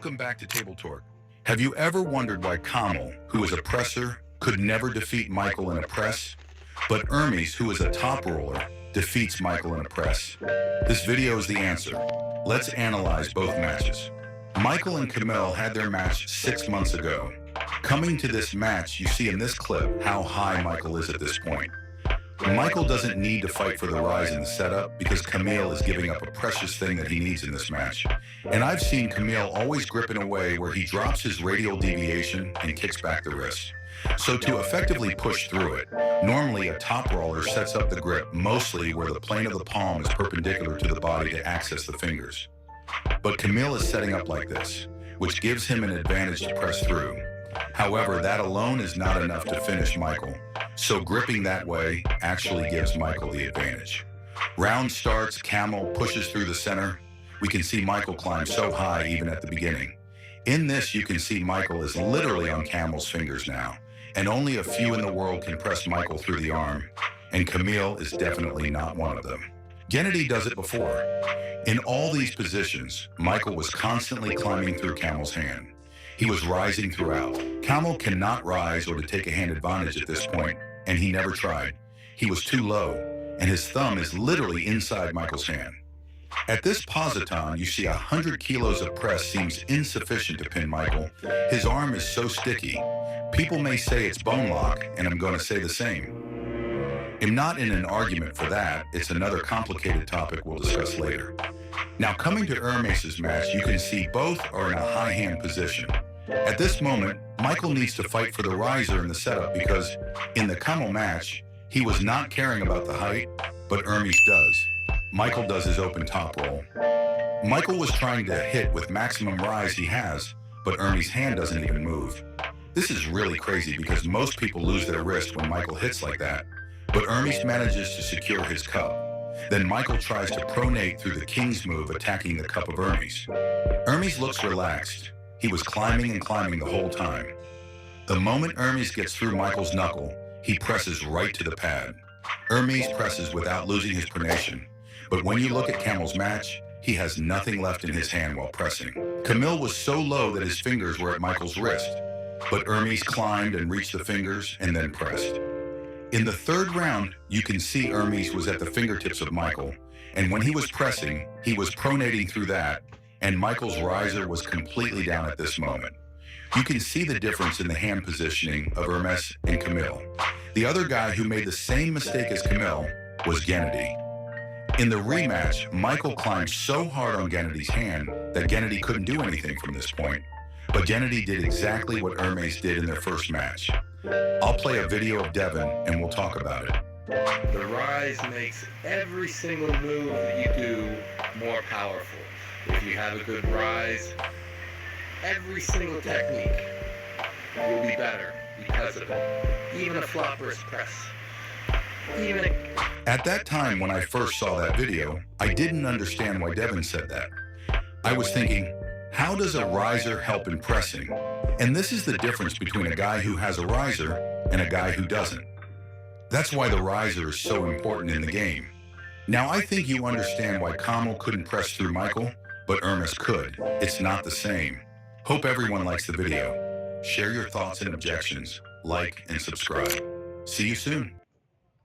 Welcome back to Table Talk. Have you ever wondered why Kamil, who is a presser, could never defeat Michael in a press? But Ermes, who is a top roller, defeats Michael in a press. This video is the answer. Let's analyze both matches. Michael and Kamil had their match 6 months ago. Coming to this match, you see in this clip how high Michael is at this point. Michael doesn't need to fight for the rise in the setup because Kamil is giving up a precious thing that he needs in this match. And I've seen Kamil always grip in a way where he drops his radial deviation and kicks back the wrist. So to effectively push through it, normally a top roller sets up the grip mostly where the plane of the palm is perpendicular to the body to access the fingers. But Kamil is setting up like this, which gives him an advantage to press through. However, that alone is not enough to finish Michael, so gripping that way actually gives Michael the advantage. Round starts, Kamil pushes through the center. We can see Michael climb so high even at the beginning. In this, you can see Michael is literally on Kamil's fingers now, and only a few in the world can press Michael through the arm, and Kamil is definitely not one of them. Gennady does it before. In all these positions, Michael was constantly climbing through Kamil's hand. He was rising throughout. Kamil cannot rise or to take a hand advantage at this point, and he never tried. He was too low, and his thumb is literally inside Michael's hand. At this positon, you see 100 kilos of press seems insufficient to pin Michael. His arm is so sticky. People may say it's bone lock, and I'm going to say the same. I'm not in an argument for that. It's another complicated topic we'll discuss later. Now, coming to Ermes' match, you can see both are in a high hand position. At this moment, Michael needs to fight for the riser in the setup because in the Kamil match, he was not caring about the height, but Ermes does. Michael does his open top roll. Michael was trying to hit with maximum rise he has, but Ermes' hand doesn't even move. This is really crazy because most people lose their wrist when Michael hits like that, but Ermes manages to secure his cup. Then Michael tries to pronate through the king's move, attacking the cup of Ermes. Ermes looks relaxed. He was climbing and climbing the whole time. The moment Ermes gets through Michael's knuckle, he presses right to the pad. Ermes presses without losing his pronation, but when you look at Kamil's match, he has nothing left in his hand while pressing. Kamil was so low that his fingers were at Michael's wrist, but Ermes climbed and reached the fingers and then pressed. In the third round, you can see Ermes was at the fingertips of Michael, and when he was pressing, he was pronating through that, and Michael's riser was completely down at this moment. You can see the difference in the hand positioning of Ermes and Kamil. The other guy who made the same mistake as Kamil was Gennady. In the rematch, Michael climbed so hard on Gennady's hand that Gennady couldn't do anything from this point, but Gennady did exactly what Ermes did in their first match. I'll play a video of Devin and we'll talk about it. The rise makes every single move that you do more powerful. If you have a good rise, every single technique will be better because of it. Even a flop wrist press. At that time when I first saw that video, I didn't understand why Devin said that. I was thinking, how does a riser help in pressing? And this is the difference between a guy who has a riser and a guy who doesn't. That's why the riser is so important in the game. Now, I think you understand why Kamil couldn't press through Michael, but Ermes could. It's not the same. Hope everyone likes the video. Share your thoughts and objections, like and subscribe. See you soon.